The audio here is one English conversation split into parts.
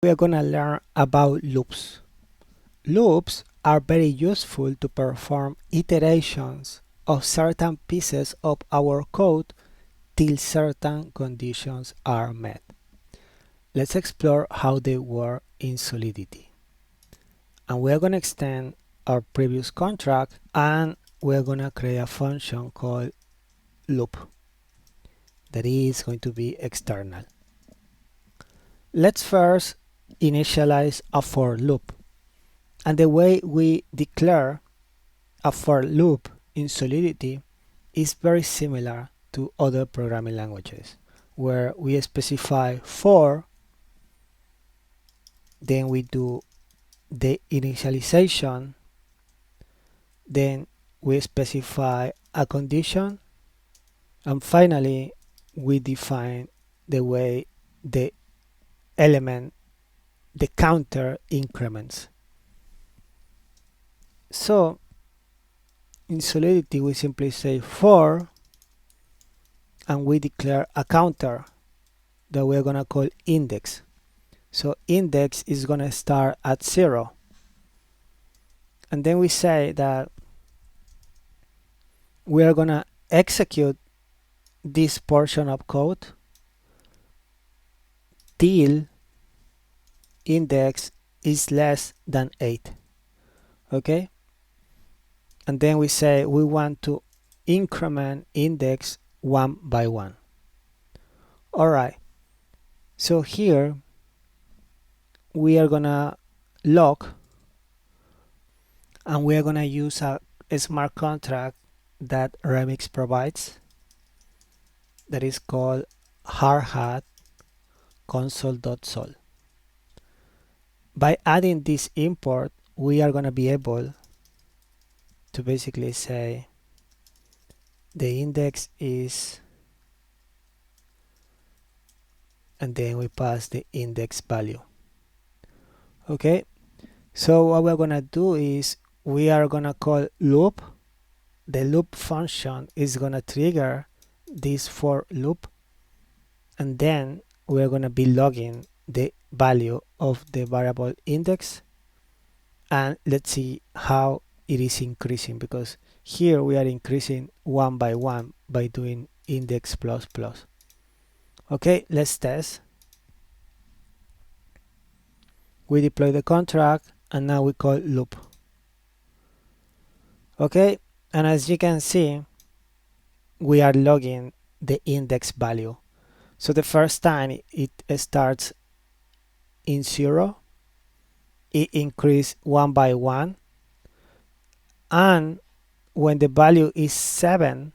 We are going to learn about loops. Loops are very useful to perform iterations of certain pieces of our code till certain conditions are met. Let's explore how they work in Solidity. And we are going to extend our previous contract, and we're going to create a function called loop that is going to be external. Let's first initialize a for loop. And the way we declare a for loop in Solidity is very similar to other programming languages, where we specify for, then we do the initialization, then we specify a condition, and finally we define the way the element, the counter, increments. So in Solidity we simply say for, and we declare a counter that we're gonna call index. So index is gonna start at 0. And then we say that we are gonna execute this portion of code till index is less than 8. Okay? And then we say we want to increment index 1 by 1. Alright, so here we are gonna log, and we are gonna use a smart contract that Remix provides that is called hardhat console.sol. By adding this import, we are gonna be able to basically say the index is, and then we pass the index value. Okay, so what we're gonna do is we are gonna call loop. The loop function is gonna trigger this for loop, and then we're gonna be logging the value of the variable index, and let's see how it is increasing, because here we are increasing 1 by 1 by doing index plus plus. Okay, let's test. We deploy the contract, and now we call loop. Okay, and as you can see, we are logging the index value. So the first time it starts in 0, it increases 1 by 1, and when the value is 7,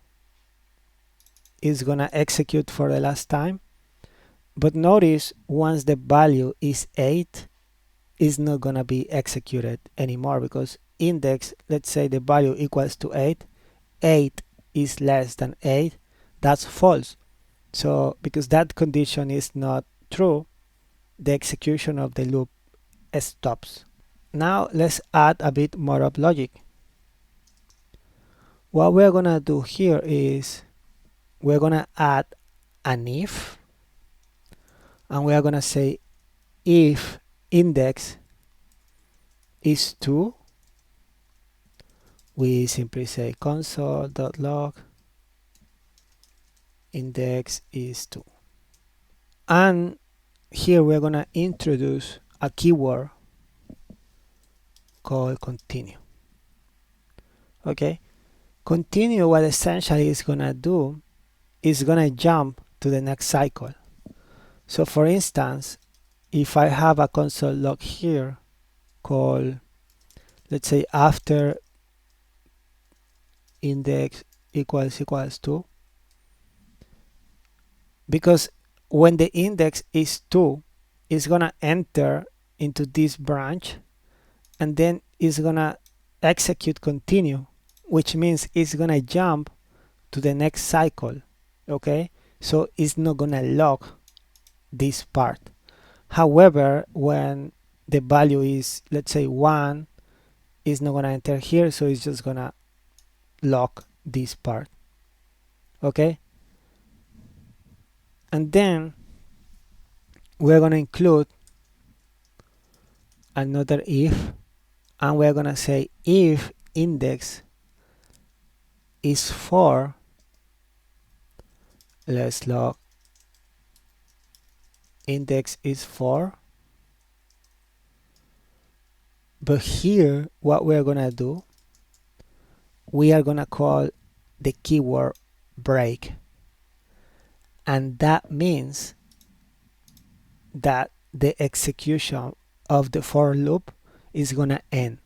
it's gonna execute for the last time. But notice once the value is 8, it's not gonna be executed anymore, because index, let's say the value equals to 8, 8 is less than 8, that's false. So because that condition is not true, the execution of the loop stops. Now let's add a bit more of logic. What we're gonna do here is we're gonna add an if, and we are gonna say if index is 2, we simply say console.log index is 2. And here we're gonna introduce a keyword called continue. Okay, continue, what essentially is gonna do is gonna jump to the next cycle. So for instance, if I have a console log here called, let's say, after index equals 2, because when the index is 2, it's gonna enter into this branch, and then it's gonna execute continue, which means it's gonna jump to the next cycle. Okay, so it's not gonna log this part. However, when the value is, let's say, 1, it's not gonna enter here, so it's just gonna log this part. Okay, and then we're gonna include another if, and we're gonna say if index is 4, let's log index is 4. But here what we're gonna do, we are gonna call the keyword break, and that means that the execution of the for loop is gonna end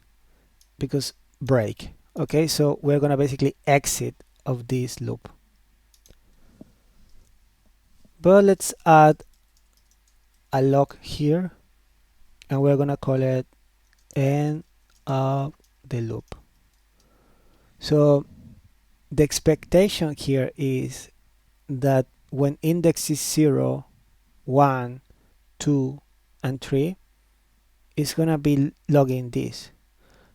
because break. Okay, so we're gonna basically exit of this loop. But let's add a lock here, and we're gonna call it end of the loop. So the expectation here is that when index is 0, 1, 2, and 3, it's gonna be logging this.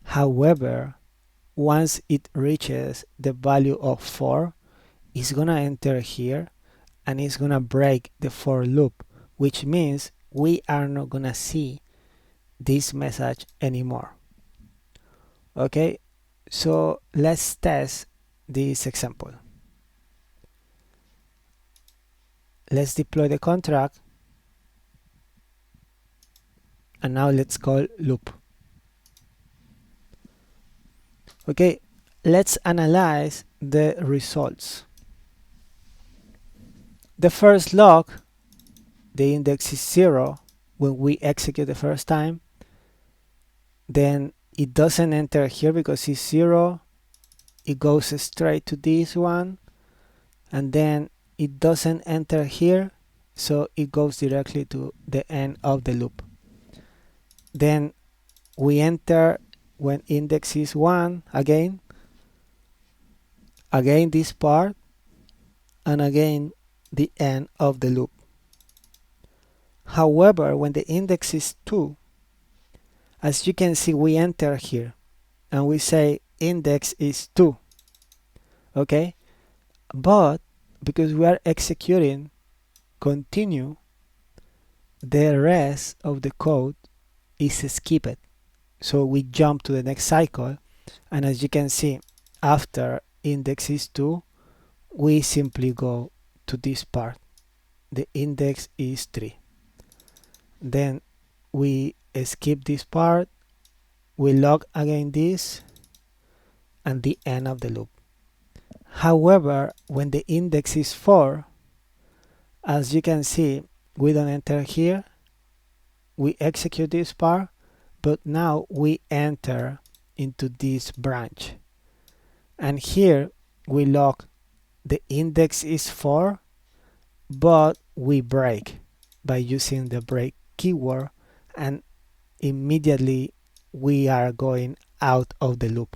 However, once it reaches the value of 4, it's gonna enter here and it's gonna break the for loop, which means we are not gonna see this message anymore. Okay, so let's test this example. Let's deploy the contract, and now let's call loop. Okay, let's analyze the results. The first log, the index is 0 when we execute the first time. Then it doesn't enter here because it's 0. It goes straight to this one, and then it doesn't enter here, so it goes directly to the end of the loop. Then we enter when index is 1 again this part, and again the end of the loop. However, when the index is 2, as you can see, we enter here and we say index is 2. Okay, but because we are executing continue, the rest of the code is skipped. So we jump to the next cycle, and as you can see, after index is 2, we simply go to this part. The index is 3. Then we skip this part, we log again this, and the end of the loop. However, when the index is 4, as you can see, we don't enter here, we execute this part, but now we enter into this branch, and here we log the index is 4, but we break by using the break keyword, and immediately we are going out of the loop.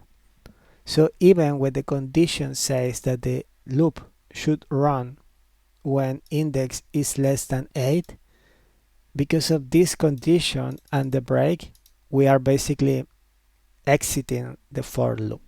So even when the condition says that the loop should run when index is less than 8, because of this condition and the break, we are basically exiting the for loop.